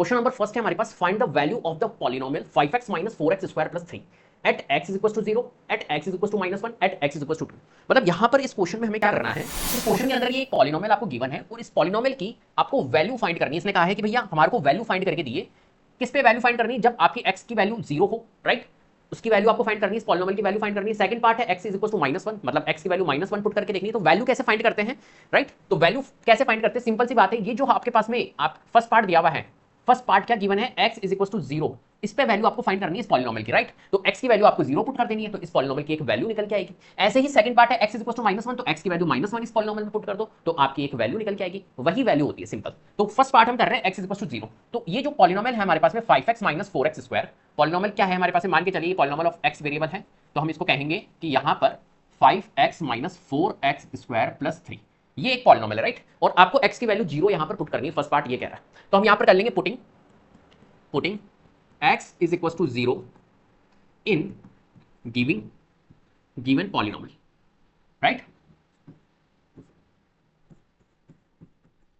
Question number first है हमारे पास, find the value of the polynomial 5x minus 4x square plus 3 at x is equal to 0 at x is equal to -1 at x is equal to 2। मतलब यहां पर इस question में हमें क्या करना है, इस क्वेश्चन के अंदर ये एक पॉलिनोमियल आपको गिवन है और इस पॉलिनोमियल की आपको वैल्यू फाइंड करनी है। इसने कहा है कि भैया हमारे को वैल्यू फाइंड करके दिए, किस पे वैल्यू फाइंड करनी है, जब आपकी x की वैल्यू 0 हो, राइट, उसकी वैल्यू आपको फाइंड करनी है, इस पॉलिनोमियल की वैल्यू फाइंड करनी है। सेकंड पार्ट है x इज इक्वल टू -1, मतलब x की वैल्यू -1 पुट करके देखनी है। तो वैल्यू कैसे फाइंड करते हैं, राइट, तो वैल्यू कैसे फाइंड करते हैं, सिंपल सी बात है, ये जो आपके पास में आप फर्स्ट पार्ट दिया हुआ है, फर्स्ट पार्ट क्या गिवन है, x इज इक्वल टू 0, इस पे वैल्यू आपको फाइंड करनी है इस पॉलिनोमियल की, राइट, तो x की वैल्यू आपको 0 पुट कर देनी है, तो इस पॉलिनोमियल की एक वैल्यू निकल के आएगी। ऐसे ही सेकंड पार्ट है x इज इक्वल टू -1, तो x की वैल्यू -1 इस पॉलिनोमियल में पुट कर दो, तो आपकी एक वैल्यू निकल के आएगी, वही वैल्यू होती है, सिंपल। तो फर्स्ट पार्ट हम कर रहे हैं x इज इक्वल टू 0, तो ये जो पॉलिनोमियल है हमारे पास में 5x minus 4x square, polynomial क्या है हमारे पास में, मान के चलिए पॉलिनोमियल ऑफ x वेरिएबल है, तो हम इसको कहेंगे कि यहां पर 5x minus 4x square plus 3, ये एक पॉलिनोमियल है, राइट, और आपको x की वैल्यू 0 यहां पर पुट करनी है, फर्स्ट पार्ट ये कह रहा है। तो हम यहां पर कर लेंगे putting x is equals to 0 in given polynomial, right?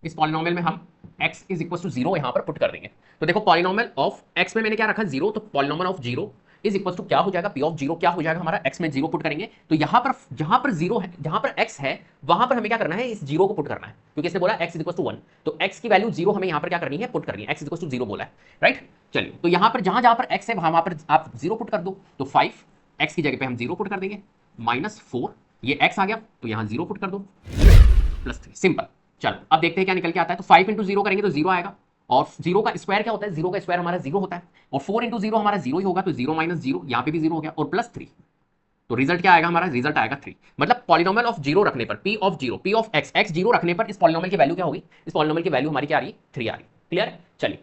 इस पॉलिनोमियल में हम x is equals to 0 यहां पर पुट कर देंगे। तो देखो पॉलिनोमियल ऑफ x में मैंने क्या रखा 0, तो polynomial of 0 is equal to क्या हो जाएगा, p ऑफ 0 क्या हो जाएगा हमारा, x में 0 पुट करेंगे, तो यहां पर जहां पर 0 है, जहां पर x है, वहां पर हमें क्या करना है, इस 0 को पुट करना है, क्योंकि इसने बोला x इज इक्वल टू 1, तो x की वैल्यू 0 हमें यहां पर क्या करनी है, पुट करनी है, x इज इक्वल टू 0 बोला है, राइट। चलिए, तो यहां पर जहां जहां पर x है वहां पर आप 0 पुट कर दो, तो 5 x की जगह पे हम 0 पुट कर देंगे, -4 ये x आ गया, तो यहां 0 पुट कर दो, +3, सिंपल। चलो अब देखते हैं क्या निकल के आता है, तो 5 इंटू 0 करेंगे तो 0 आएगा, और 0 का स्क्वायर क्या होता है, 0 का स्क्वायर हमारा 0 होता है, और 4 इंटू 0 हमारा 0 ही होगा, तो 0 माइनस 0 यहाँ पे भी 0 हो गया, और +3, तो रिजल्ट क्या आएगा हमारा, रिजल्ट आएगा 3। मतलब पॉलिनोमियल ऑफ 0 रखने पर, p of 0, p of x, x 0 रखने पर इस पॉलिनोमियल की वैल्यू क्या होगी, इस पॉलिनोमियल की वैल्यू हमारी क्या आ रही है, 3 आ रही है। क्लियर है, चलिए।